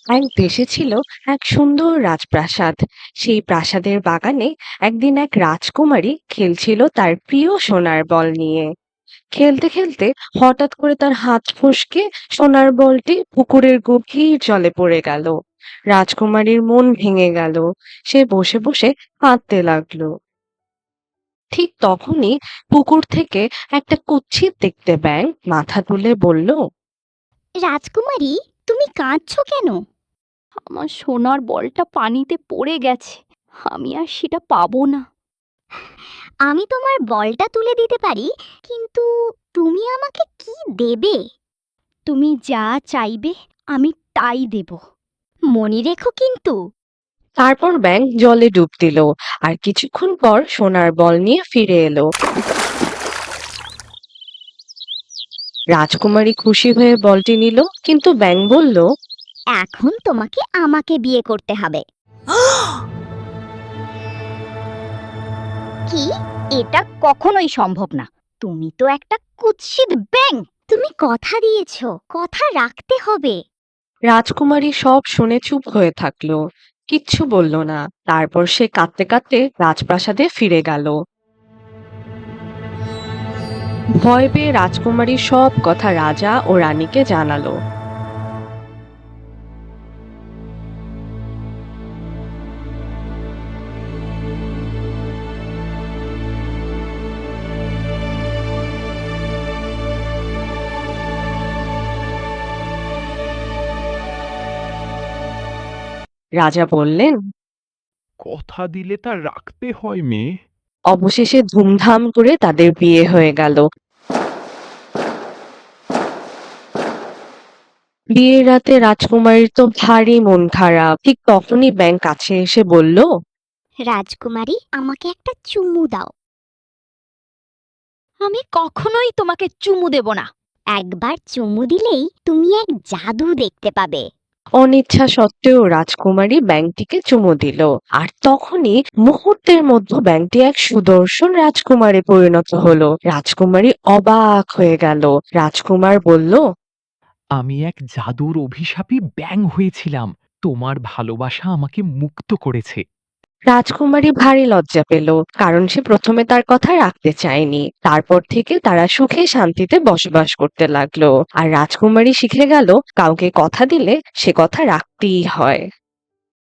এক দেশে ছিল এক সুন্দর রাজপ্রাসাদ। সেই প্রাসাদের বাগানে একদিন এক রাজকুমারী খেলছিল তার প্রিয় সোনার বল নিয়ে। খেলতে খেলতে হঠাৎ করে তার হাত ফসকে সোনার বলটি পুকুরের গভীর জলে পড়ে গেল। রাজকুমারীর মন ভেঙে গেল। সে বসে বসে কাঁদতে লাগলো। ঠিক তখনই পুকুর থেকে একটা কুৎসিত দেখতে ব্যাঙ মাথা তুলে বলল, রাজকুমারী, তুমি কাঁদছো কেন? আমার সোনার বলটা পানিতে পড়ে গেছে, আমি আর সেটা পাবো না। আমি তোমার বলটা তুলে দিতে পারি, কিন্তু তুমি আমাকে কি দেবে? তুমি যা চাইবে আমি তাই দেব। মনে রেখো কিন্তু। তারপর ব্যাঙ জলে ডুব দিল, আর কিছুক্ষণ পর সোনার বল নিয়ে ফিরে এলো। রাজকুমারী খুশি হয়ে বলটি নিল, কিন্তু ব্যাঙ বলল, এখন তোমাকে আমাকে বিয়ে করতে হবে। কি? এটা কখনোই সম্ভব না। তুমি তো একটা কুৎসিত ব্যাঙ। তুমি কথা দিয়েছো, কথা রাখতে হবে। রাজকুমারী সব শুনে চুপ হয়ে থাকলো, কিচ্ছু বলল না। তারপর সে কাঁদতে কাঁদতে রাজপ্রাসাদে ফিরে গেল। ভয় পেয়ে রাজকুমারী সব কথা রাজা ও রানীকে জানালো। রাজা বললেন, কথা দিলে তা রাখতে হয় মেয়ে। অবশেষে ধুমধাম করে তাদের বিয়ে হয়ে গেল। বিয়ের রাতে রাজকুমারীর তো ভারী মন খারাপ। ঠিক তখনই ব্যাঙ কাছে এসে বলল, রাজকুমারী, আমাকে একটা চুমু দাও। আমি কখনোই তোমাকে চুমু দেব না। একবার চুমু দিলেই তুমি এক জাদু দেখতে পাবে। অনিচ্ছা সত্ত্বেও রাজকুমারী ব্যাঙটিকে চুমু দিল, আর তখনই মুহূর্তের মধ্যে ব্যাঙটি এক সুদর্শন রাজকুমারে পরিণত হলো। রাজকুমারী অবাক হয়ে গেল। রাজকুমার বলল, আমি এক জাদুর অভিশাপী ব্যাঙ হয়েছিলাম। তোমার ভালোবাসা আমাকে মুক্ত করেছে। রাজকুমারী ভারী লজ্জা পেল, কারণ সে প্রথমে তার কথা রাখতে চায়নি। তারপর থেকে তারা সুখে শান্তিতে বসবাস করতে লাগলো। আর রাজকুমারী শিখে গেল, কাউকে কথা দিলে সে কথা রাখতেই হয়।